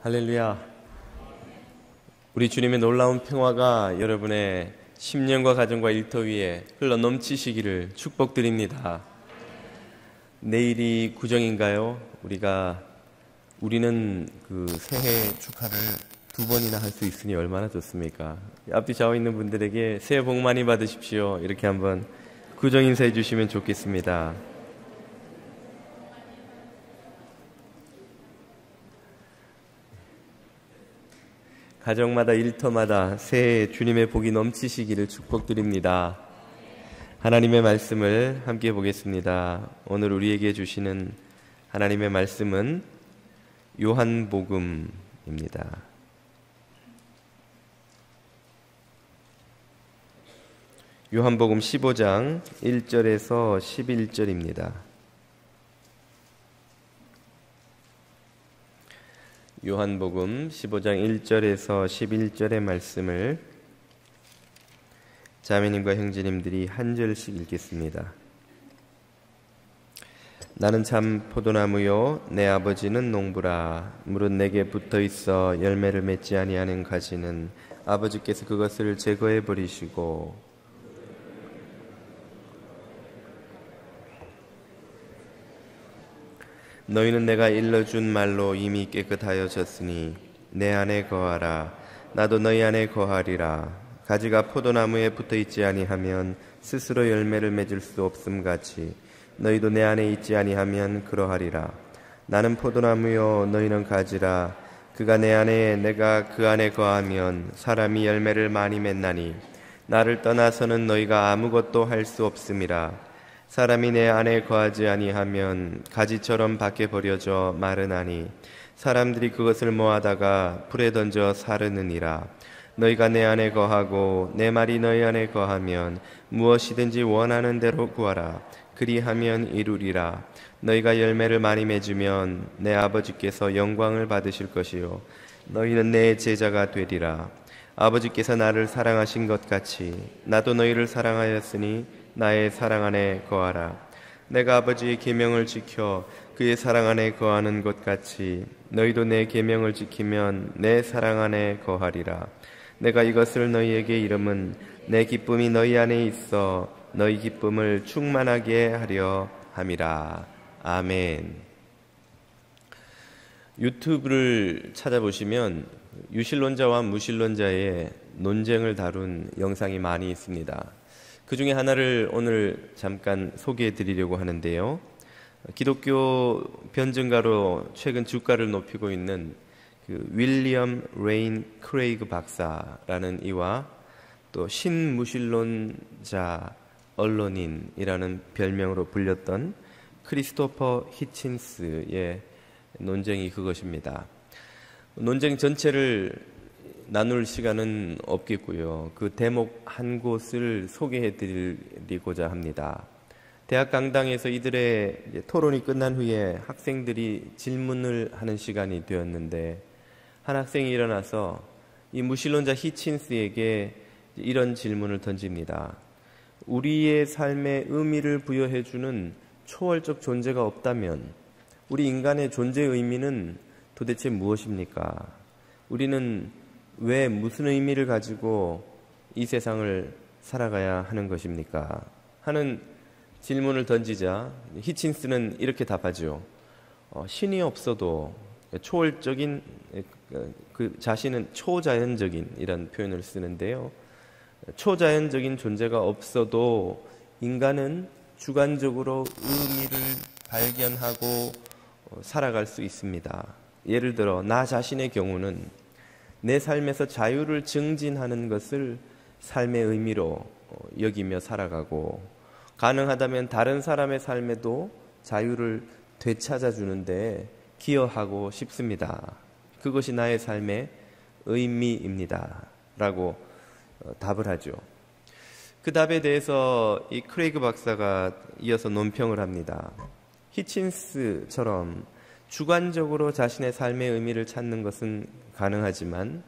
할렐루야. 우리 주님의 놀라운 평화가 여러분의 심령과 가정과 일터 위에 흘러 넘치시기를 축복드립니다. 내일이 구정인가요? 우리는 그 새해 축하를 2번이나 할 수 있으니 얼마나 좋습니까? 앞뒤 좌우 있는 분들에게 새해 복 많이 받으십시오. 이렇게 한번 구정 인사해 주시면 좋겠습니다. 가정마다 일터마다 새해 주님의 복이 넘치시기를 축복드립니다. 하나님의 말씀을 함께 보겠습니다. 오늘 우리에게 주시는 하나님의 말씀은 요한복음입니다. 요한복음 15장 1절에서 11절입니다. 요한복음 15장 1절에서 11절의 말씀을 자매님과 형제님들이 한 절씩 읽겠습니다. 나는 참 포도나무요 내 아버지는 농부라. 무릇 내게 붙어있어 열매를 맺지 아니하는 가지는 아버지께서 그것을 제거해 버리시고 너희는 내가 일러준 말로 이미 깨끗하여졌으니 내 안에 거하라. 나도 너희 안에 거하리라. 가지가 포도나무에 붙어있지 아니하면 스스로 열매를 맺을 수 없음같이 너희도 내 안에 있지 아니하면 그러하리라. 나는 포도나무요 너희는 가지라. 그가 내 안에 내가 그 안에 거하면 사람이 열매를 많이 맺나니 나를 떠나서는 너희가 아무것도 할 수 없음이라. 사람이 내 안에 거하지 아니하면 가지처럼 밖에 버려져 마르나니 사람들이 그것을 모아다가 불에 던져 사르느니라. 너희가 내 안에 거하고 내 말이 너희 안에 거하면 무엇이든지 원하는 대로 구하라. 그리하면 이루리라. 너희가 열매를 많이 맺으면 내 아버지께서 영광을 받으실 것이요 너희는 내 제자가 되리라. 아버지께서 나를 사랑하신 것 같이 나도 너희를 사랑하였으니 나의 사랑 안에 거하라. 내가 아버지의 계명을 지켜 그의 사랑 안에 거하는 것 같이 너희도 내 계명을 지키면 내 사랑 안에 거하리라. 내가 이것을 너희에게 이름은 내 기쁨이 너희 안에 있어 너희 기쁨을 충만하게 하려 함이라. 아멘. 유튜브를 찾아보시면 유실론자와 무실론자의 논쟁을 다룬 영상이 많이 있습니다. 그 중에 하나를 오늘 잠깐 소개해 드리려고 하는데요. 기독교 변증가로 최근 주가를 높이고 있는 그 윌리엄 레인 크레이그 박사라는 이와 또 신무신론자 언론인이라는 별명으로 불렸던 크리스토퍼 히친스의 논쟁이 그것입니다. 논쟁 전체를 나눌 시간은 없겠고요. 그 대목 한 곳을 소개해 드리고자 합니다. 대학 강당에서 이들의 토론이 끝난 후에 학생들이 질문을 하는 시간이 되었는데 한 학생이 일어나서 이 무신론자 히친스에게 이런 질문을 던집니다. 우리의 삶에 의미를 부여해 주는 초월적 존재가 없다면 우리 인간의 존재의 의미는 도대체 무엇입니까? 우리는 왜 무슨 의미를 가지고 이 세상을 살아가야 하는 것입니까? 하는 질문을 던지자 히친스는 이렇게 답하죠. 신이 없어도 초월적인 그 자신은 초자연적인 이런 표현을 쓰는데요. 초자연적인 존재가 없어도 인간은 주관적으로 의미를 발견하고 살아갈 수 있습니다. 예를 들어 나 자신의 경우는 내 삶에서 자유를 증진하는 것을 삶의 의미로 여기며 살아가고 가능하다면 다른 사람의 삶에도 자유를 되찾아주는 데 기여하고 싶습니다. 그것이 나의 삶의 의미입니다. 라고 답을 하죠. 그 답에 대해서 이 크레이그 박사가 이어서 논평을 합니다. 히친스처럼 주관적으로 자신의 삶의 의미를 찾는 것은 가능하지만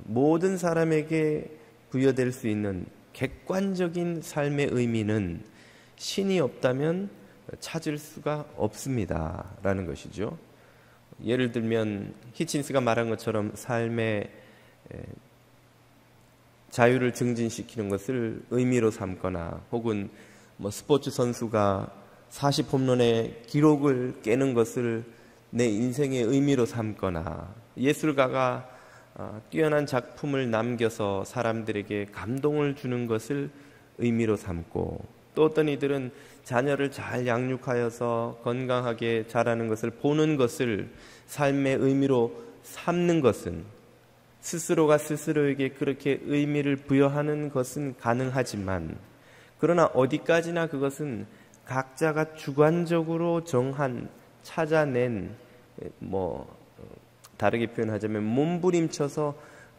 모든 사람에게 부여될 수 있는 객관적인 삶의 의미는 신이 없다면 찾을 수가 없습니다. 라는 것이죠. 예를 들면 히친스가 말한 것처럼 삶의 자유를 증진시키는 것을 의미로 삼거나, 혹은 스포츠 선수가 40홈런의 기록을 깨는 것을 내 인생의 의미로 삼거나, 예술가가 뛰어난 작품을 남겨서 사람들에게 감동을 주는 것을 의미로 삼고, 또 어떤 이들은 자녀를 잘 양육하여서 건강하게 자라는 것을 보는 것을 삶의 의미로 삼는 것은, 스스로가 스스로에게 그렇게 의미를 부여하는 것은 가능하지만, 그러나 어디까지나 그것은 각자가 주관적으로 찾아낸, 다르게 표현하자면 몸부림쳐서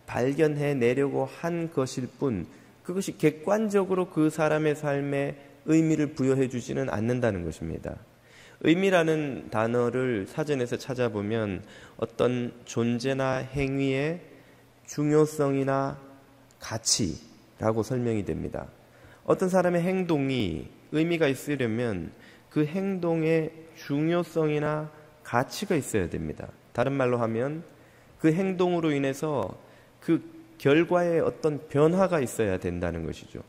발견해내려고 한 것일 뿐, 그것이 객관적으로 그 사람의 삶에 의미를 부여해 주지는 않는다는 것입니다. 의미라는 단어를 사전에서 찾아보면 어떤 존재나 행위의 중요성이나 가치라고 설명이 됩니다. 어떤 사람의 행동이 의미가 있으려면 그 행동의 중요성이나 가치가 있어야 됩니다. 다른 말로 하면 그 행동으로 인해서 그 결과에 어떤 변화가 있어야 된다는 것이죠.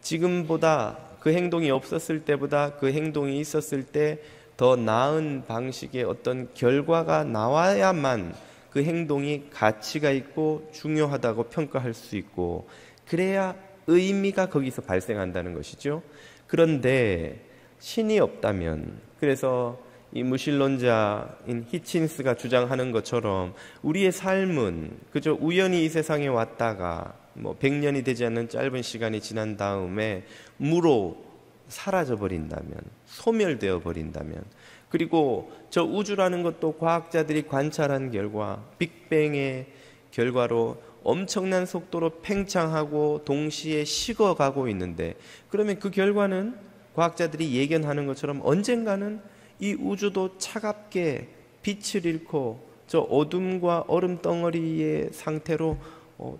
지금보다, 그 행동이 없었을 때보다 그 행동이 있었을 때 더 나은 방식의 어떤 결과가 나와야만 그 행동이 가치가 있고 중요하다고 평가할 수 있고, 그래야 의미가 거기서 발생한다는 것이죠. 그런데 신이 없다면, 그래서 이 무신론자인 히친스가 주장하는 것처럼 우리의 삶은 그저 우연히 이 세상에 왔다가 100년이 되지 않는 짧은 시간이 지난 다음에 무로 사라져 버린다면, 소멸되어 버린다면, 그리고 저 우주라는 것도 과학자들이 관찰한 결과 빅뱅의 결과로 엄청난 속도로 팽창하고 동시에 식어가고 있는데, 그러면 그 결과는 과학자들이 예견하는 것처럼 언젠가는 이 우주도 차갑게 빛을 잃고 저 어둠과 얼음 덩어리의 상태로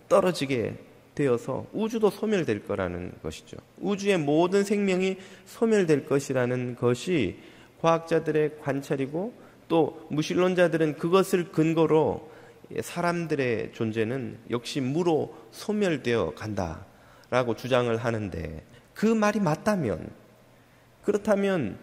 떨어지게 되어서 우주도 소멸될 거라는 것이죠. 우주의 모든 생명이 소멸될 것이라는 것이 과학자들의 관찰이고, 또 무신론자들은 그것을 근거로 사람들의 존재는 역시 무로 소멸되어 간다라고 주장을 하는데, 그 말이 맞다면, 그렇다면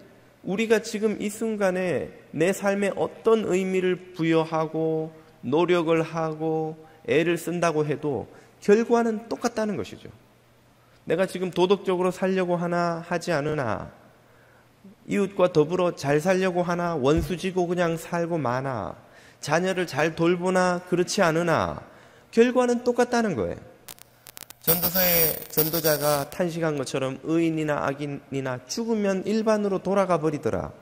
우리가 지금 이 순간에 내 삶에 어떤 의미를 부여하고 노력을 하고 애를 쓴다고 해도 결과는 똑같다는 것이죠. 내가 지금 도덕적으로 살려고 하나 하지 않으나, 이웃과 더불어 잘 살려고 하나, 원수지고 그냥 살고 마나, 자녀를 잘 돌보나 그렇지 않으나 결과는 똑같다는 거예요. 전도서의 전도자가 탄식한 것처럼 의인이나 악인이나 죽으면 일반으로 돌아가 버리더라.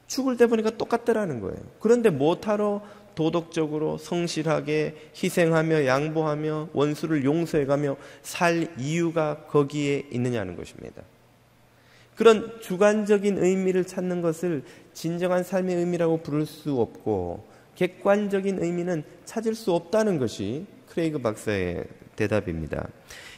죽을 때 보니까 똑같더라는 거예요. 그런데 뭐하러 도덕적으로 성실하게 희생하며 양보하며 원수를 용서해가며 살 이유가 거기에 있느냐는 것입니다. 그런 주관적인 의미를 찾는 것을 진정한 삶의 의미라고 부를 수 없고, 객관적인 의미는 찾을 수 없다는 것이 크레이그 박사의 대답입니다.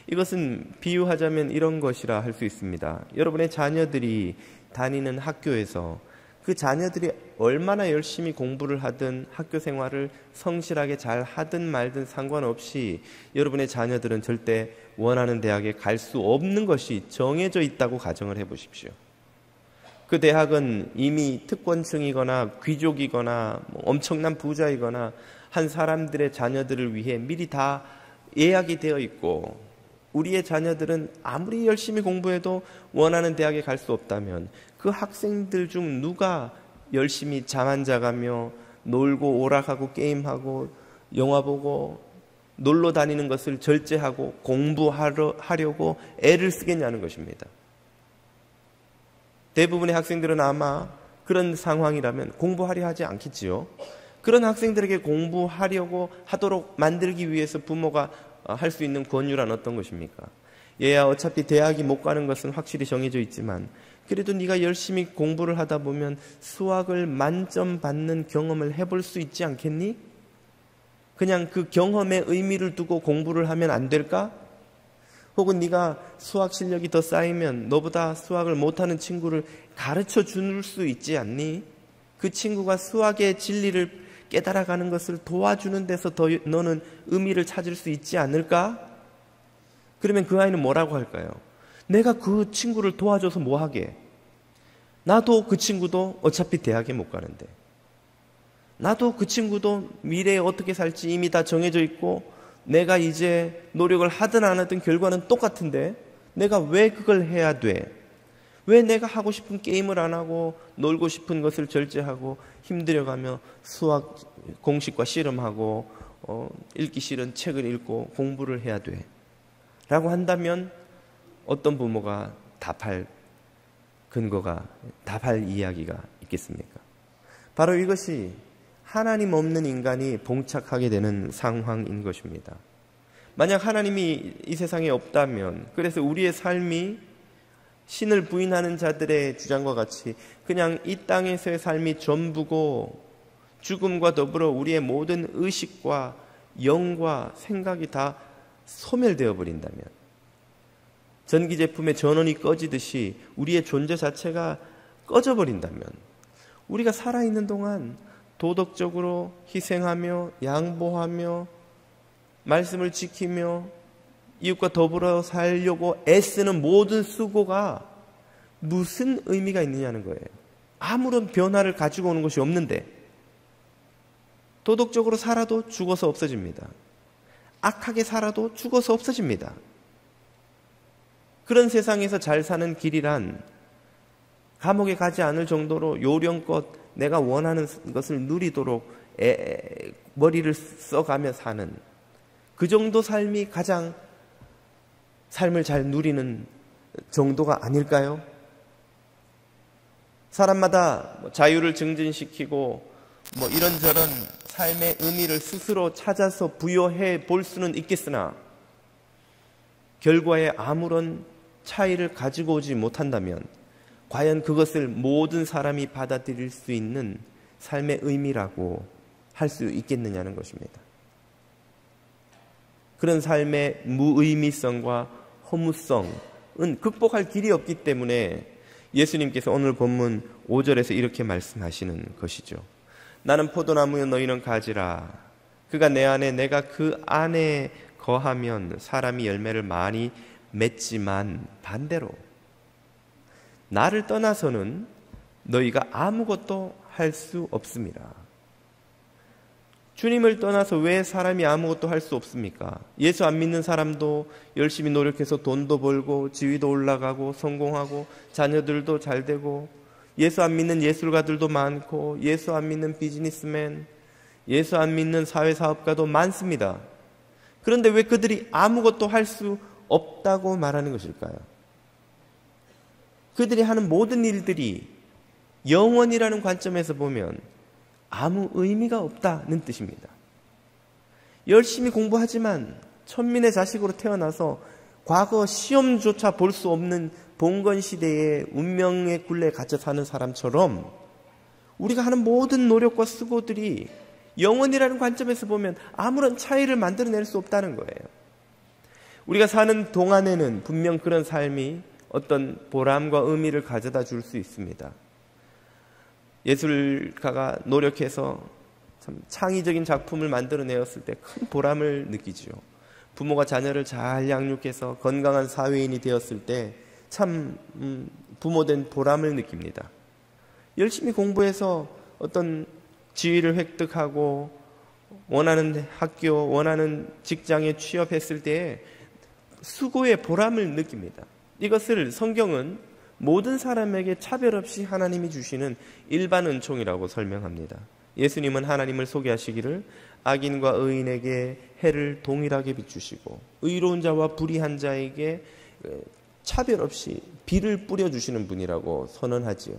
이것은 비유하자면 이런 것이라 할 수 있습니다. 여러분의 자녀들이 다니는 학교에서 그 자녀들이 얼마나 열심히 공부를 하든 학교 생활을 성실하게 잘 하든 말든 상관없이 여러분의 자녀들은 절대 원하는 대학에 갈 수 없는 것이 정해져 있다고 가정을 해보십시오. 그 대학은 이미 특권층이거나 귀족이거나 엄청난 부자이거나 한 사람들의 자녀들을 위해 미리 다 예약이 되어 있고, 우리의 자녀들은 아무리 열심히 공부해도 원하는 대학에 갈 수 없다면 그 학생들 중 누가 열심히 잠 안 자가며 놀고 오락하고 게임하고 영화 보고 놀러 다니는 것을 절제하고 공부하려고 애를 쓰겠냐는 것입니다. 대부분의 학생들은 아마 그런 상황이라면 공부하려 하지 않겠지요. 그런 학생들에게 공부하려고 하도록 만들기 위해서 부모가 할 수 있는 권유란 어떤 것입니까? 얘야 어차피 대학이 못 가는 것은 확실히 정해져 있지만 그래도 네가 열심히 공부를 하다 보면 수학을 만점 받는 경험을 해볼 수 있지 않겠니? 그냥 그 경험에 의미를 두고 공부를 하면 안 될까? 혹은 네가 수학 실력이 더 쌓이면 너보다 수학을 못하는 친구를 가르쳐 줄 수 있지 않니? 그 친구가 수학의 진리를 깨달아가는 것을 도와주는 데서 더 너는 의미를 찾을 수 있지 않을까? 그러면 그 아이는 뭐라고 할까요? 내가 그 친구를 도와줘서 뭐 하게? 나도 그 친구도 어차피 대학에 못 가는데, 나도 그 친구도 미래에 어떻게 살지 이미 다 정해져 있고 내가 이제 노력을 하든 안 하든 결과는 똑같은데 내가 왜 그걸 해야 돼? 왜 내가 하고 싶은 게임을 안 하고 놀고 싶은 것을 절제하고 힘들어가며 수학 공식과 씨름하고 읽기 싫은 책을 읽고 공부를 해야 돼? 라고 한다면 어떤 부모가 답할 근거가, 답할 이야기가 있겠습니까? 바로 이것이 하나님 없는 인간이 봉착하게 되는 상황인 것입니다. 만약 하나님이 이 세상에 없다면, 그래서 우리의 삶이 신을 부인하는 자들의 주장과 같이 그냥 이 땅에서의 삶이 전부고 죽음과 더불어 우리의 모든 의식과 영과 생각이 다 소멸되어 버린다면, 전기제품의 전원이 꺼지듯이 우리의 존재 자체가 꺼져버린다면, 우리가 살아있는 동안 도덕적으로 희생하며 양보하며 말씀을 지키며 이웃과 더불어 살려고 애쓰는 모든 수고가 무슨 의미가 있느냐는 거예요. 아무런 변화를 가지고 오는 것이 없는데, 도덕적으로 살아도 죽어서 없어집니다. 악하게 살아도 죽어서 없어집니다. 그런 세상에서 잘 사는 길이란 감옥에 가지 않을 정도로 요령껏 내가 원하는 것을 누리도록 머리를 써가며 사는 그 정도 삶이 가장 삶을 잘 누리는 정도가 아닐까요? 사람마다 자유를 증진시키고 이런저런 삶의 의미를 스스로 찾아서 부여해 볼 수는 있겠으나 결과에 아무런 차이를 가지고 오지 못한다면 과연 그것을 모든 사람이 받아들일 수 있는 삶의 의미라고 할 수 있겠느냐는 것입니다. 그런 삶의 무의미성과 허무성은 극복할 길이 없기 때문에 예수님께서 오늘 본문 5절에서 이렇게 말씀하시는 것이죠. 나는 포도나무여 너희는 가지라. 그가 내 안에 내가 그 안에 거하면 사람이 열매를 많이 맺지만 반대로 나를 떠나서는 너희가 아무것도 할 수 없습니다. 주님을 떠나서 왜 사람이 아무것도 할 수 없습니까? 예수 안 믿는 사람도 열심히 노력해서 돈도 벌고 지위도 올라가고 성공하고 자녀들도 잘 되고, 예수 안 믿는 예술가들도 많고 예수 안 믿는 비즈니스맨, 예수 안 믿는 사회사업가도 많습니다. 그런데 왜 그들이 아무것도 할 수 없다고 말하는 것일까요? 그들이 하는 모든 일들이 영원이라는 관점에서 보면 아무 의미가 없다는 뜻입니다. 열심히 공부하지만 천민의 자식으로 태어나서 과거 시험조차 볼 수 없는 봉건 시대의 운명의 굴레에 갇혀 사는 사람처럼 우리가 하는 모든 노력과 수고들이 영원이라는 관점에서 보면 아무런 차이를 만들어낼 수 없다는 거예요. 우리가 사는 동안에는 분명 그런 삶이 어떤 보람과 의미를 가져다 줄 수 있습니다. 예술가가 노력해서 참 창의적인 작품을 만들어내었을 때 큰 보람을 느끼지요. 부모가 자녀를 잘 양육해서 건강한 사회인이 되었을 때 참 부모된 보람을 느낍니다. 열심히 공부해서 어떤 지위를 획득하고 원하는 학교, 원하는 직장에 취업했을 때에 수고의 보람을 느낍니다. 이것을 성경은 모든 사람에게 차별 없이 하나님이 주시는 일반 은총이라고 설명합니다. 예수님은 하나님을 소개하시기를 악인과 의인에게 해를 동일하게 비추시고 의로운 자와 불의한 자에게 차별 없이 비를 뿌려주시는 분이라고 선언하지요.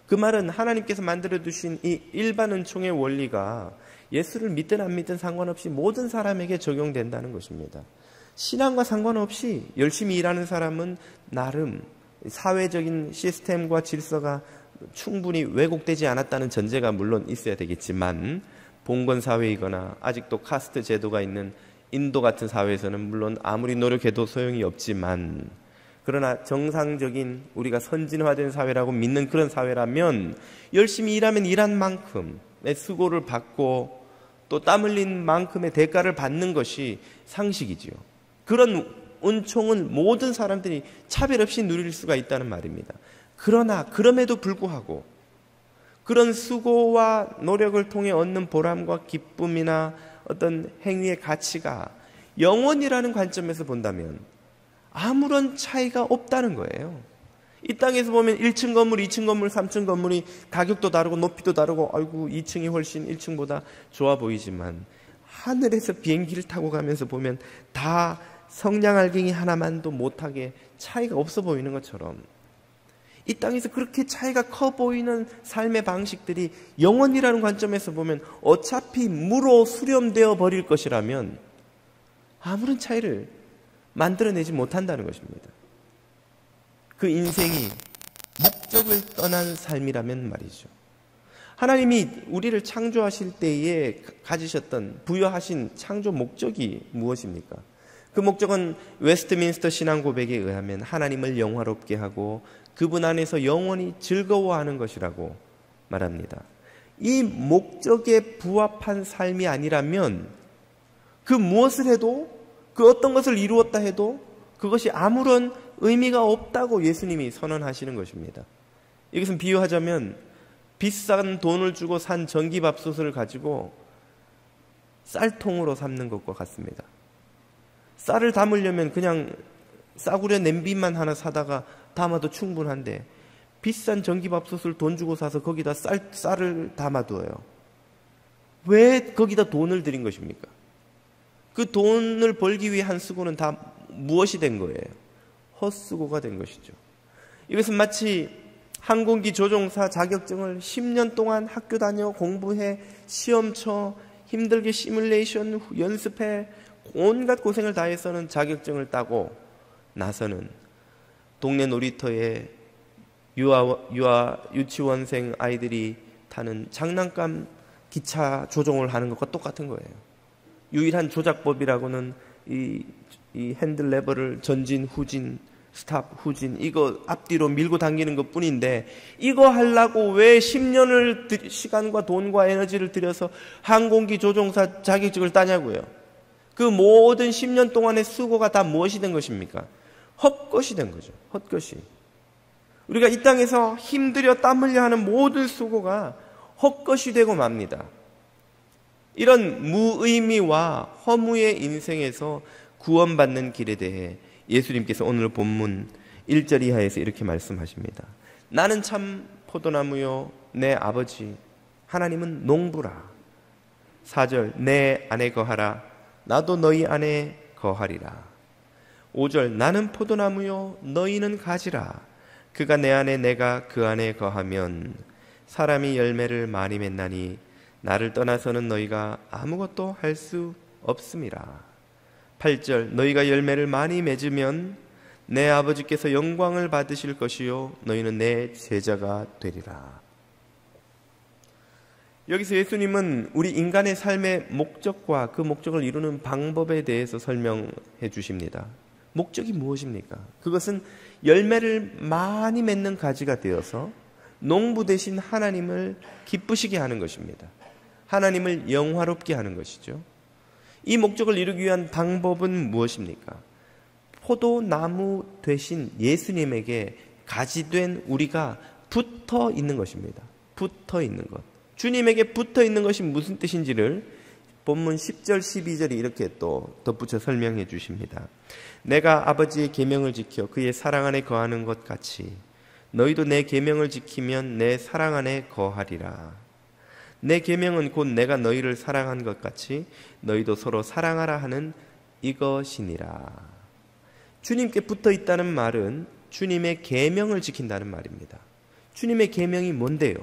그 말은 하나님께서 만들어두신 이 일반 은총의 원리가 예수를 믿든 안 믿든 상관없이 모든 사람에게 적용된다는 것입니다. 신앙과 상관없이 열심히 일하는 사람은 나름 사회적인 시스템과 질서가 충분히 왜곡되지 않았다는 전제가 물론 있어야 되겠지만, 봉건 사회이거나 아직도 카스트 제도가 있는 인도 같은 사회에서는 물론 아무리 노력해도 소용이 없지만, 그러나 정상적인 우리가 선진화된 사회라고 믿는 그런 사회라면 열심히 일하면 일한 만큼의 수고를 받고 또 땀 흘린 만큼의 대가를 받는 것이 상식이지요. 그런 은총은 모든 사람들이 차별 없이 누릴 수가 있다는 말입니다. 그러나 그럼에도 불구하고 그런 수고와 노력을 통해 얻는 보람과 기쁨이나 어떤 행위의 가치가 영원이라는 관점에서 본다면 아무런 차이가 없다는 거예요. 이 땅에서 보면 1층 건물, 2층 건물, 3층 건물이 가격도 다르고 높이도 다르고 아이고 2층이 훨씬 1층보다 좋아 보이지만 하늘에서 비행기를 타고 가면서 보면 다 성냥알갱이 하나만도 못하게 차이가 없어 보이는 것처럼 이 땅에서 그렇게 차이가 커 보이는 삶의 방식들이 영원이라는 관점에서 보면 어차피 무로 수렴되어 버릴 것이라면 아무런 차이를 만들어내지 못한다는 것입니다. 그 인생이 목적을 떠난 삶이라면 말이죠. 하나님이 우리를 창조하실 때에 가지셨던 부여하신 창조 목적이 무엇입니까? 그 목적은 웨스트민스터 신앙 고백에 의하면 하나님을 영화롭게 하고 그분 안에서 영원히 즐거워하는 것이라고 말합니다. 이 목적에 부합한 삶이 아니라면 그 무엇을 해도 그 어떤 것을 이루었다 해도 그것이 아무런 의미가 없다고 예수님이 선언하시는 것입니다. 이것은 비유하자면 비싼 돈을 주고 산 전기밥솥을 가지고 쌀통으로 삶는 것과 같습니다. 쌀을 담으려면 그냥 싸구려 냄비만 하나 사다가 담아도 충분한데 비싼 전기밥솥을 돈 주고 사서 거기다 쌀을 담아두어요. 왜 거기다 돈을 들인 것입니까? 그 돈을 벌기 위해 한 수고는 다 무엇이 된 거예요? 헛수고가 된 것이죠. 이것은 마치 항공기 조종사 자격증을 10년 동안 학교 다녀 공부해 시험 쳐 힘들게 시뮬레이션 연습해 온갖 고생을 다해서는 자격증을 따고 나서는 동네 놀이터에 유치원생 아이들이 타는 장난감 기차 조종을 하는 것과 똑같은 거예요. 유일한 조작법이라고는 이 핸들 레버를 전진, 후진, 스탑, 후진 이거 앞뒤로 밀고 당기는 것 뿐인데 이거 하려고 왜 10년을 시간과 돈과 에너지를 들여서 항공기 조종사 자격증을 따냐고요. 그 모든 10년 동안의 수고가 다 무엇이 된 것입니까? 헛것이 된 거죠. 헛것이. 우리가 이 땅에서 힘들여 땀 흘려 하는 모든 수고가 헛것이 되고 맙니다. 이런 무의미와 허무의 인생에서 구원받는 길에 대해 예수님께서 오늘 본문 1절 이하에서 이렇게 말씀하십니다. 나는 참 포도나무요 내 아버지 하나님은 농부라. 4절 내 안에 거하라 나도 너희 안에 거하리라. 5절 나는 포도나무요 너희는 가지라. 그가 내 안에 내가 그 안에 거하면 사람이 열매를 많이 맺나니 나를 떠나서는 너희가 아무것도 할 수 없음이라. 8절 너희가 열매를 많이 맺으면 내 아버지께서 영광을 받으실 것이요 너희는 내 제자가 되리라. 여기서 예수님은 우리 인간의 삶의 목적과 그 목적을 이루는 방법에 대해서 설명해 주십니다. 목적이 무엇입니까? 그것은 열매를 많이 맺는 가지가 되어서 농부 대신 하나님을 기쁘시게 하는 것입니다. 하나님을 영화롭게 하는 것이죠. 이 목적을 이루기 위한 방법은 무엇입니까? 포도나무 되신 예수님에게 가지된 우리가 붙어 있는 것입니다. 붙어 있는 것. 주님에게 붙어 있는 것이 무슨 뜻인지를 본문 10절 12절이 이렇게 또 덧붙여 설명해 주십니다. 내가 아버지의 계명을 지켜 그의 사랑 안에 거하는 것 같이 너희도 내 계명을 지키면 내 사랑 안에 거하리라. 내 계명은 곧 내가 너희를 사랑한 것 같이 너희도 서로 사랑하라 하는 이것이니라. 주님께 붙어 있다는 말은 주님의 계명을 지킨다는 말입니다. 주님의 계명이 뭔데요?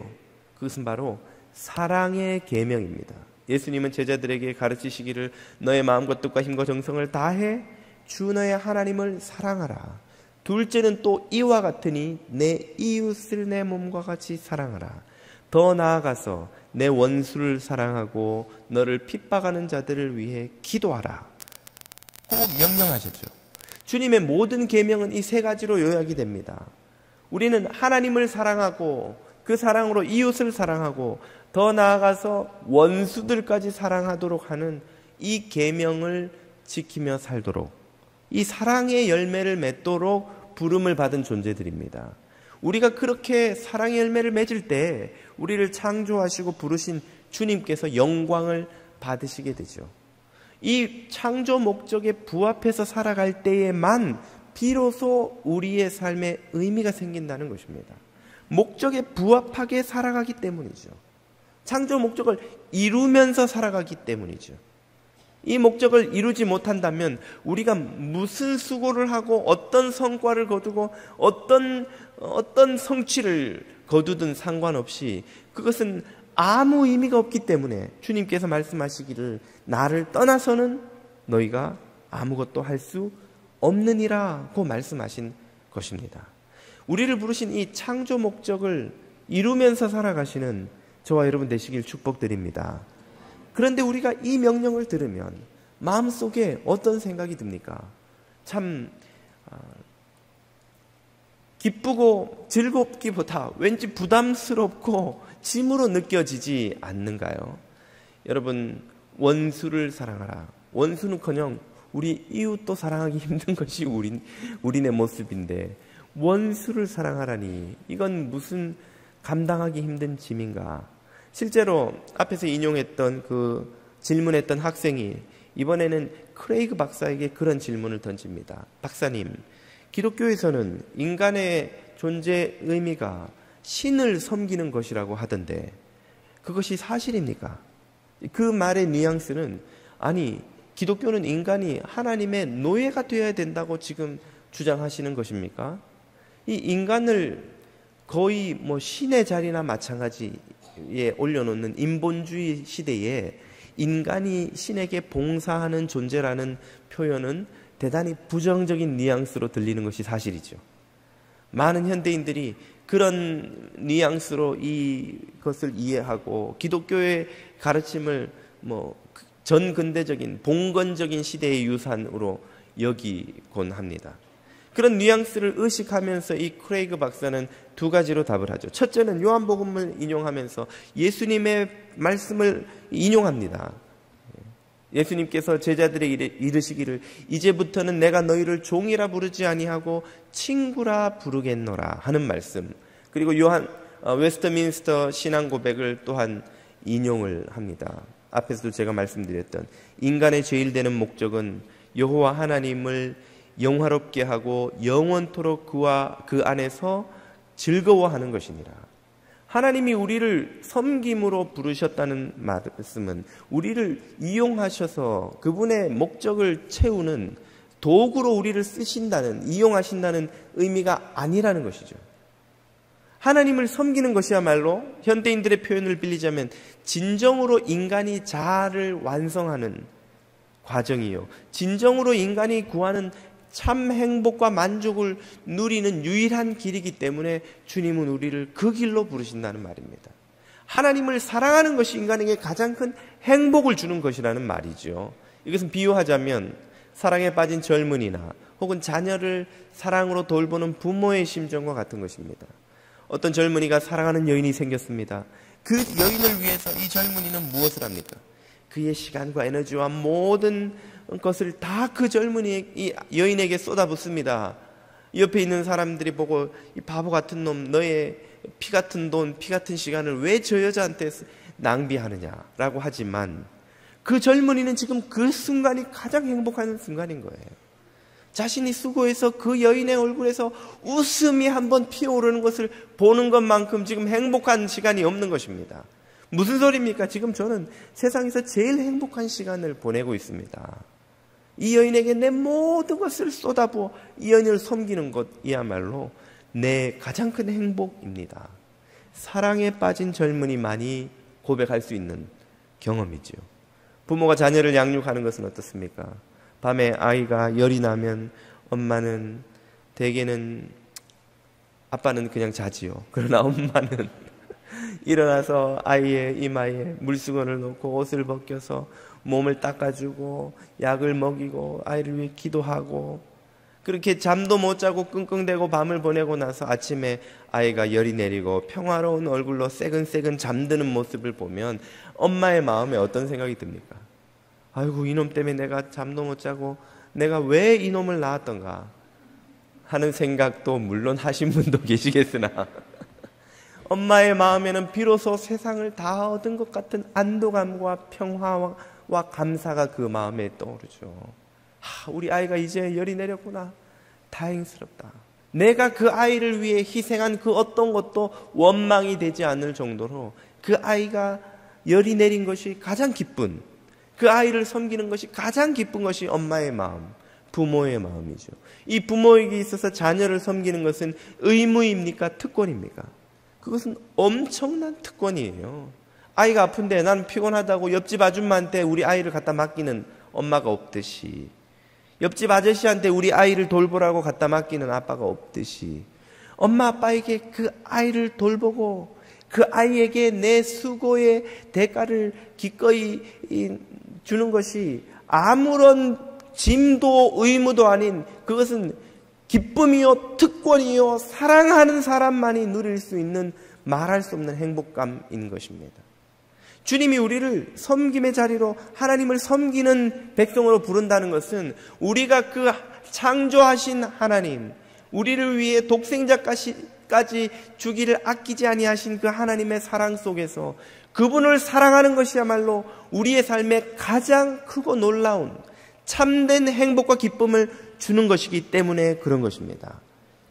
그것은 바로 사랑의 계명입니다. 예수님은 제자들에게 가르치시기를 너의 마음과 뜻과 힘과 정성을 다해 주 너의 하나님을 사랑하라. 둘째는 또 이와 같으니 내 이웃을 내 몸과 같이 사랑하라. 더 나아가서 내 원수를 사랑하고 너를 핍박하는 자들을 위해 기도하라. 꼭 명령하셨죠. 주님의 모든 계명은 이 세 가지로 요약이 됩니다. 우리는 하나님을 사랑하고 그 사랑으로 이웃을 사랑하고 더 나아가서 원수들까지 사랑하도록 하는 이 계명을 지키며 살도록, 이 사랑의 열매를 맺도록 부름을 받은 존재들입니다. 우리가 그렇게 사랑의 열매를 맺을 때 우리를 창조하시고 부르신 주님께서 영광을 받으시게 되죠. 이 창조 목적에 부합해서 살아갈 때에만 비로소 우리의 삶에 의미가 생긴다는 것입니다. 목적에 부합하게 살아가기 때문이죠. 창조 목적을 이루면서 살아가기 때문이죠. 이 목적을 이루지 못한다면 우리가 무슨 수고를 하고 어떤 성과를 거두고 어떤 성취를 거두든 상관없이 그것은 아무 의미가 없기 때문에 주님께서 말씀하시기를 나를 떠나서는 너희가 아무것도 할 수 없느니라고 말씀하신 것입니다. 우리를 부르신 이 창조 목적을 이루면서 살아가시는 저와 여러분 되시길 축복드립니다. 그런데 우리가 이 명령을 들으면 마음속에 어떤 생각이 듭니까? 참 기쁘고 즐겁기보다 왠지 부담스럽고 짐으로 느껴지지 않는가요? 여러분, 원수를 사랑하라. 원수는커녕 우리 이웃도 사랑하기 힘든 것이 우리네 모습인데 원수를 사랑하라니 이건 무슨 감당하기 힘든 짐인가? 실제로 앞에서 인용했던 그 질문했던 학생이 이번에는 크레이그 박사에게 그런 질문을 던집니다. 박사님, 기독교에서는 인간의 존재 의미가 신을 섬기는 것이라고 하던데 그것이 사실입니까? 그 말의 뉘앙스는 아니, 기독교는 인간이 하나님의 노예가 되어야 된다고 지금 주장하시는 것입니까? 이 인간을 거의 신의 자리나 마찬가지에 올려놓는 인본주의 시대에 인간이 신에게 봉사하는 존재라는 표현은 대단히 부정적인 뉘앙스로 들리는 것이 사실이죠. 많은 현대인들이 그런 뉘앙스로 이것을 이해하고 기독교의 가르침을 전근대적인 봉건적인 시대의 유산으로 여기곤 합니다. 그런 뉘앙스를 의식하면서 이 크레이그 박사는 두 가지로 답을 하죠. 첫째는 요한복음을 인용하면서 예수님의 말씀을 인용합니다. 예수님께서 제자들에게 이르시기를 이제부터는 내가 너희를 종이라 부르지 아니하고 친구라 부르겠노라 하는 말씀, 그리고 웨스트민스터 신앙 고백을 또한 인용을 합니다. 앞에서도 제가 말씀드렸던 인간의 제일 되는 목적은 여호와 하나님을 영화롭게 하고 영원토록 그와 그 안에서 즐거워하는 것이니라. 하나님이 우리를 섬김으로 부르셨다는 말씀은 우리를 이용하셔서 그분의 목적을 채우는 도구로 우리를 쓰신다는, 이용하신다는 의미가 아니라는 것이죠. 하나님을 섬기는 것이야말로 현대인들의 표현을 빌리자면 진정으로 인간이 자아를 완성하는 과정이요, 진정으로 인간이 구하는 참 행복과 만족을 누리는 유일한 길이기 때문에 주님은 우리를 그 길로 부르신다는 말입니다. 하나님을 사랑하는 것이 인간에게 가장 큰 행복을 주는 것이라는 말이죠. 이것은 비유하자면 사랑에 빠진 젊은이나 혹은 자녀를 사랑으로 돌보는 부모의 심정과 같은 것입니다. 어떤 젊은이가 사랑하는 여인이 생겼습니다. 그 여인을 위해서 이 젊은이는 무엇을 합니까? 그의 시간과 에너지와 모든 것을 다 그 젊은이 이 여인에게 쏟아붓습니다. 옆에 있는 사람들이 보고 이 바보 같은 놈, 너의 피 같은 돈, 피 같은 시간을 왜 저 여자한테 낭비하느냐라고 하지만 그 젊은이는 지금 그 순간이 가장 행복한 순간인 거예요. 자신이 수고해서 그 여인의 얼굴에서 웃음이 한번 피어오르는 것을 보는 것만큼 지금 행복한 시간이 없는 것입니다. 무슨 소리입니까? 지금 저는 세상에서 제일 행복한 시간을 보내고 있습니다. 이 여인에게 내 모든 것을 쏟아부어 이 여인을 섬기는 것이야말로 내 가장 큰 행복입니다. 사랑에 빠진 젊은이만이 고백할 수 있는 경험이죠. 부모가 자녀를 양육하는 것은 어떻습니까? 밤에 아이가 열이 나면 엄마는 대개는, 아빠는 그냥 자지요. 그러나 엄마는 일어나서 아이의 이마에 물수건을 놓고 옷을 벗겨서 몸을 닦아주고 약을 먹이고 아이를 위해 기도하고, 그렇게 잠도 못 자고 끙끙대고 밤을 보내고 나서 아침에 아이가 열이 내리고 평화로운 얼굴로 새근새근 잠드는 모습을 보면 엄마의 마음에 어떤 생각이 듭니까? 아이고, 이놈 때문에 내가 잠도 못 자고 내가 왜 이놈을 낳았던가 하는 생각도 물론 하신 분도 계시겠으나 엄마의 마음에는 비로소 세상을 다 얻은 것 같은 안도감과 평화와 감사가 그 마음에 떠오르죠. 우리 아이가 이제 열이 내렸구나. 다행스럽다. 내가 그 아이를 위해 희생한 그 어떤 것도 원망이 되지 않을 정도로 그 아이가 열이 내린 것이 가장 기쁜, 그 아이를 섬기는 것이 가장 기쁜 것이 엄마의 마음, 부모의 마음이죠. 이 부모에게 있어서 자녀를 섬기는 것은 의무입니까? 특권입니까? 그것은 엄청난 특권이에요. 아이가 아픈데 난 피곤하다고 옆집 아줌마한테 우리 아이를 갖다 맡기는 엄마가 없듯이, 옆집 아저씨한테 우리 아이를 돌보라고 갖다 맡기는 아빠가 없듯이, 엄마 아빠에게 그 아이를 돌보고 그 아이에게 내 수고의 대가를 기꺼이 주는 것이 아무런 짐도 의무도 아닌, 그것은 기쁨이요 특권이요 사랑하는 사람만이 누릴 수 있는 말할 수 없는 행복감인 것입니다. 주님이 우리를 섬김의 자리로, 하나님을 섬기는 백성으로 부른다는 것은 우리가 그 창조하신 하나님, 우리를 위해 독생자까지 주기를 아끼지 아니하신 그 하나님의 사랑 속에서 그분을 사랑하는 것이야말로 우리의 삶에 가장 크고 놀라운 참된 행복과 기쁨을 주는 것이기 때문에 그런 것입니다.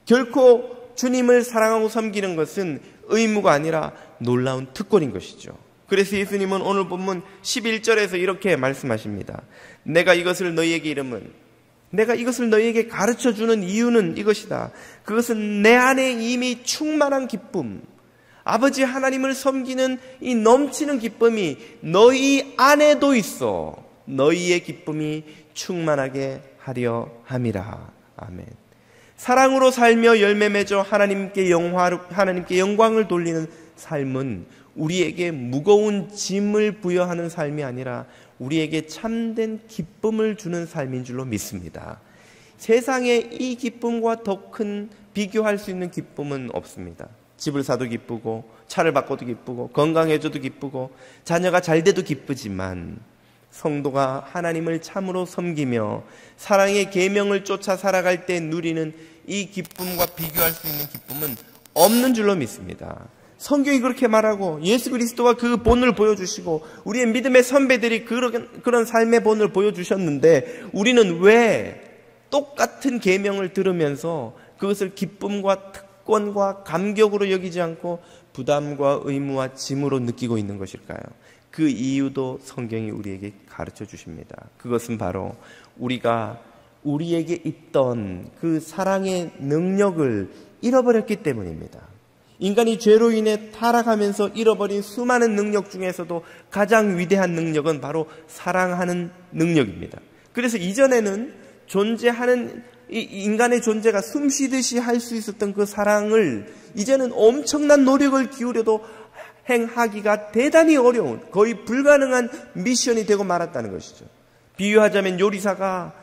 결코 주님을 사랑하고 섬기는 것은 의무가 아니라 놀라운 특권인 것이죠. 그래서 예수님은 오늘 본문 11절에서 이렇게 말씀하십니다. 내가 이것을 너희에게 가르쳐주는 이유는 이것이다. 그것은 내 안에 이미 충만한 기쁨, 아버지 하나님을 섬기는 이 넘치는 기쁨이 너희 안에도 있어 너희의 기쁨이 충만하게 하려 함이라. 아멘. 사랑으로 살며 열매 맺어 하나님께 영광을 돌리는 삶은 우리에게 무거운 짐을 부여하는 삶이 아니라 우리에게 참된 기쁨을 주는 삶인 줄로 믿습니다. 세상에 이 기쁨과 더 큰 비교할 수 있는 기쁨은 없습니다. 집을 사도 기쁘고, 차를 바꿔도 기쁘고, 건강해져도 기쁘고, 자녀가 잘 돼도 기쁘지만 성도가 하나님을 참으로 섬기며 사랑의 계명을 쫓아 살아갈 때 누리는 이 기쁨과 비교할 수 있는 기쁨은 없는 줄로 믿습니다. 성경이 그렇게 말하고 예수 그리스도가 그 본을 보여주시고 우리의 믿음의 선배들이 그런 삶의 본을 보여주셨는데 우리는 왜 똑같은 계명을 들으면서 그것을 기쁨과 특권과 감격으로 여기지 않고 부담과 의무와 짐으로 느끼고 있는 것일까요? 그 이유도 성경이 우리에게 가르쳐 주십니다. 그것은 바로 우리가 우리에게 있던 그 사랑의 능력을 잃어버렸기 때문입니다. 인간이 죄로 인해 타락하면서 잃어버린 수많은 능력 중에서도 가장 위대한 능력은 바로 사랑하는 능력입니다. 그래서 이전에는 존재하는 이 인간의 존재가 숨쉬듯이 할 수 있었던 그 사랑을 이제는 엄청난 노력을 기울여도 행하기가 대단히 어려운, 거의 불가능한 미션이 되고 말았다는 것이죠. 비유하자면 요리사가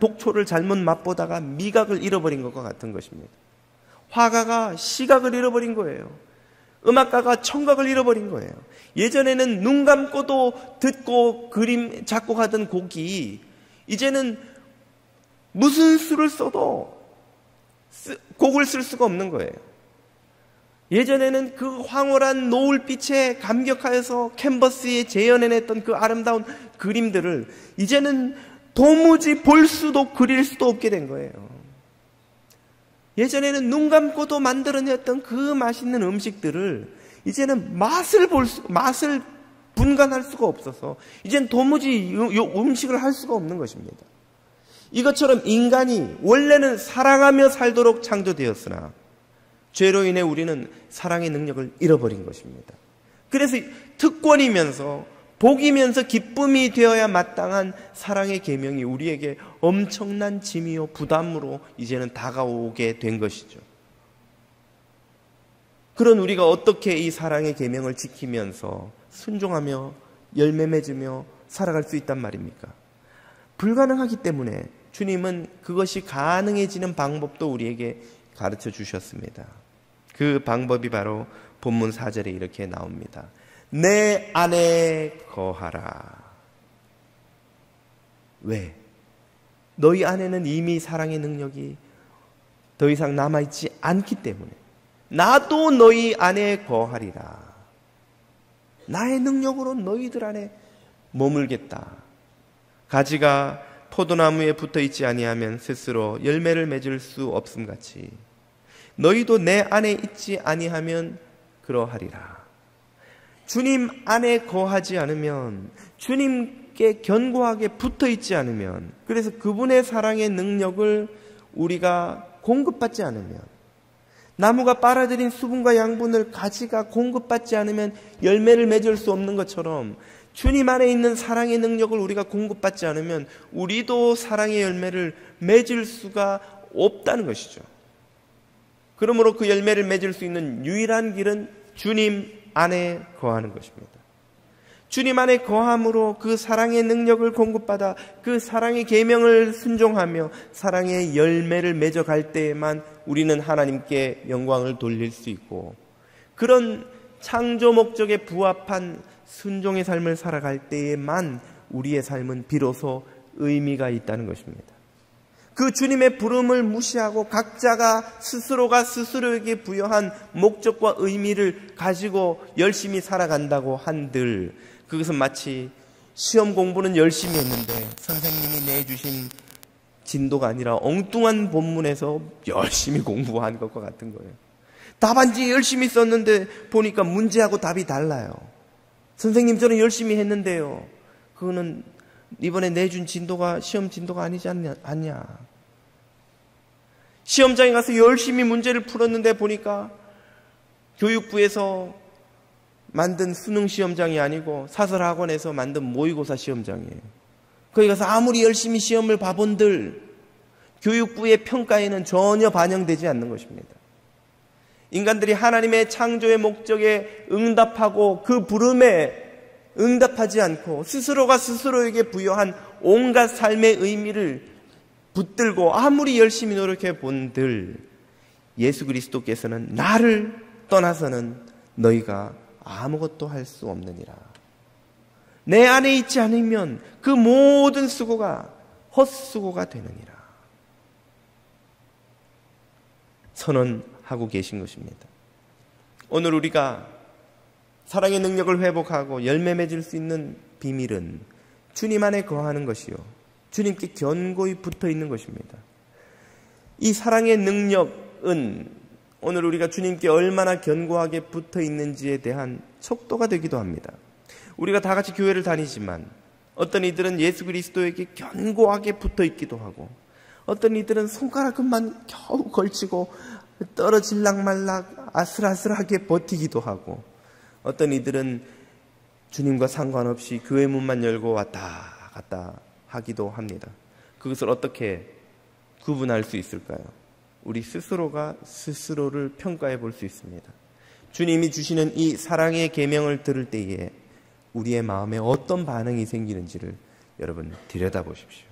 독초를 잘못 맛보다가 미각을 잃어버린 것과 같은 것입니다. 화가가 시각을 잃어버린 거예요. 음악가가 청각을 잃어버린 거예요. 예전에는 눈 감고도 듣고 그림 작곡하던 곡이 이제는 무슨 수를 써도 곡을 쓸 수가 없는 거예요. 예전에는 그 황홀한 노을빛에 감격하여서 캔버스에 재현해냈던 그 아름다운 그림들을 이제는 도무지 볼 수도 그릴 수도 없게 된 거예요. 예전에는 눈 감고도 만들어냈던 그 맛있는 음식들을 이제는 맛을 분간할 수가 없어서 이제는 도무지 음식을 할 수가 없는 것입니다. 이것처럼 인간이 원래는 사랑하며 살도록 창조되었으나 죄로 인해 우리는 사랑의 능력을 잃어버린 것입니다. 그래서 특권이면서 복이면서 기쁨이 되어야 마땅한 사랑의 계명이 우리에게 엄청난 짐이요 부담으로 이제는 다가오게 된 것이죠. 그런 우리가 어떻게 이 사랑의 계명을 지키면서 순종하며 열매 맺으며 살아갈 수 있단 말입니까? 불가능하기 때문에 주님은 그것이 가능해지는 방법도 우리에게 가르쳐 주셨습니다. 그 방법이 바로 본문 4절에 이렇게 나옵니다. 내 안에 거하라. 왜? 너희 안에는 이미 사랑의 능력이 더 이상 남아있지 않기 때문에 나도 너희 안에 거하리라. 나의 능력으로 너희들 안에 머물겠다. 가지가 포도나무에 붙어있지 아니하면 스스로 열매를 맺을 수 없음같이 너희도 내 안에 있지 아니하면 그러하리라. 주님 안에 거하지 않으면, 주님께 견고하게 붙어있지 않으면, 그래서 그분의 사랑의 능력을 우리가 공급받지 않으면, 나무가 빨아들인 수분과 양분을 가지가 공급받지 않으면 열매를 맺을 수 없는 것처럼 주님 안에 있는 사랑의 능력을 우리가 공급받지 않으면 우리도 사랑의 열매를 맺을 수가 없다는 것이죠. 그러므로 그 열매를 맺을 수 있는 유일한 길은 주님 안에 거하는 것입니다. 주님 안에 거함으로 그 사랑의 능력을 공급받아 그 사랑의 계명을 순종하며 사랑의 열매를 맺어갈 때에만 우리는 하나님께 영광을 돌릴 수 있고, 그런 창조 목적에 부합한 순종의 삶을 살아갈 때에만 우리의 삶은 비로소 의미가 있다는 것입니다. 그 주님의 부름을 무시하고 각자가 스스로가 스스로에게 부여한 목적과 의미를 가지고 열심히 살아간다고 한들 그것은 마치 시험 공부는 열심히 했는데 선생님이 내주신 진도가 아니라 엉뚱한 본문에서 열심히 공부한 것과 같은 거예요. 답안지 열심히 썼는데 보니까 문제하고 답이 달라요. 선생님 저는 열심히 했는데요. 그거는 이번에 내준 진도가 시험 진도가 아니지 않냐. 시험장에 가서 열심히 문제를 풀었는데 보니까 교육부에서 만든 수능 시험장이 아니고 사설학원에서 만든 모의고사 시험장이에요. 거기 가서 아무리 열심히 시험을 봐본들 교육부의 평가에는 전혀 반영되지 않는 것입니다. 인간들이 하나님의 창조의 목적에 응답하고 그 부름에 응답하지 않고 스스로가 스스로에게 부여한 온갖 삶의 의미를 붙들고 아무리 열심히 노력해 본들 예수 그리스도께서는 나를 떠나서는 너희가 아무것도 할 수 없느니라. 내 안에 있지 않으면 그 모든 수고가 헛수고가 되느니라. 선언하고 계신 것입니다. 오늘 우리가 사랑의 능력을 회복하고 열매 맺을 수 있는 비밀은 주님 안에 거하는 것이요, 주님께 견고히 붙어 있는 것입니다. 이 사랑의 능력은 오늘 우리가 주님께 얼마나 견고하게 붙어 있는지에 대한 척도가 되기도 합니다. 우리가 다 같이 교회를 다니지만 어떤 이들은 예수 그리스도에게 견고하게 붙어 있기도 하고, 어떤 이들은 손가락만 겨우 걸치고 떨어질락말락 아슬아슬하게 버티기도 하고, 어떤 이들은 주님과 상관없이 교회 문만 열고 왔다 갔다 하기도 합니다. 그것을 어떻게 구분할 수 있을까요? 우리 스스로가 스스로를 평가해 볼 수 있습니다. 주님이 주시는 이 사랑의 계명을 들을 때에 우리의 마음에 어떤 반응이 생기는지를 여러분 들여다보십시오.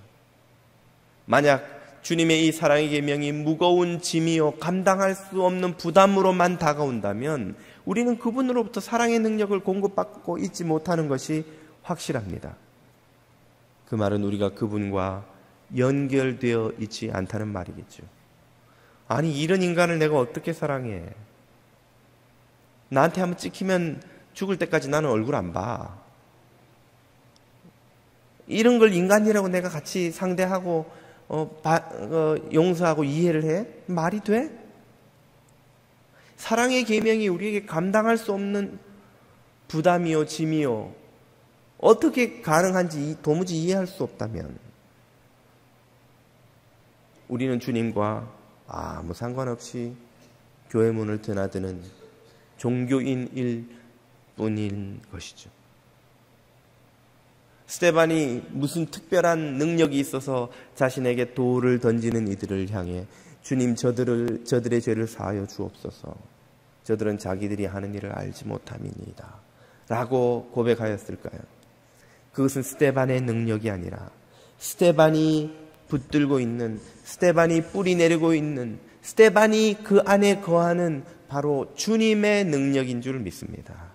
만약 주님의 이 사랑의 계명이 무거운 짐이요 감당할 수 없는 부담으로만 다가온다면 우리는 그분으로부터 사랑의 능력을 공급받고 있지 못하는 것이 확실합니다. 그 말은 우리가 그분과 연결되어 있지 않다는 말이겠죠. 아니, 이런 인간을 내가 어떻게 사랑해? 나한테 한번 찍히면 죽을 때까지 나는 얼굴 안 봐. 이런 걸 인간이라고 내가 같이 상대하고 용서하고 이해를 해? 말이 돼? 사랑의 계명이 우리에게 감당할 수 없는 부담이요 짐이요 어떻게 가능한지 도무지 이해할 수 없다면 우리는 주님과 아무 상관없이 교회 문을 드나드는 종교인일 뿐인 것이죠. 스데반이 무슨 특별한 능력이 있어서 자신에게 돌을 던지는 이들을 향해 주님 저들의 죄를 사하여 주옵소서. 저들은 자기들이 하는 일을 알지 못함이니이다 라고 고백하였을까요? 그것은 스데반의 능력이 아니라 스데반이 붙들고 있는, 스데반이 뿌리 내리고 있는, 스데반이 그 안에 거하는 바로 주님의 능력인 줄 믿습니다.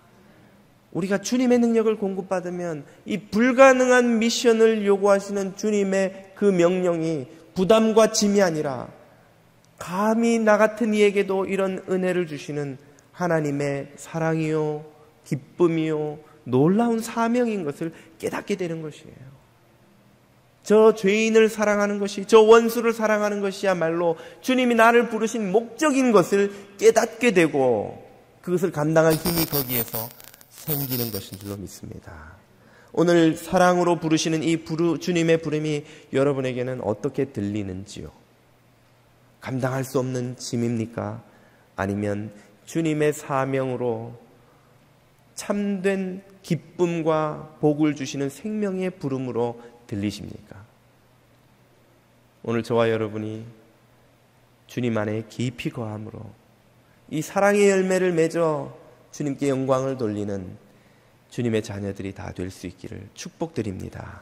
우리가 주님의 능력을 공급받으면 이 불가능한 미션을 요구하시는 주님의 그 명령이 부담과 짐이 아니라 감히 나 같은 이에게도 이런 은혜를 주시는 하나님의 사랑이요, 기쁨이요, 놀라운 사명인 것을 깨닫게 되는 것이에요. 저 죄인을 사랑하는 것이, 저 원수를 사랑하는 것이야말로 주님이 나를 부르신 목적인 것을 깨닫게 되고 그것을 감당할 힘이 거기에서 생기는 것인 줄로 믿습니다. 오늘 사랑으로 부르시는 이 주님의 부름이 여러분에게는 어떻게 들리는지요? 감당할 수 없는 짐입니까? 아니면 주님의 사명으로 참된 기쁨과 복을 주시는 생명의 부름으로 들리십니까? 오늘 저와 여러분이 주님 안에 깊이 거함으로 이 사랑의 열매를 맺어 주님께 영광을 돌리는 주님의 자녀들이 다 될 수 있기를 축복드립니다.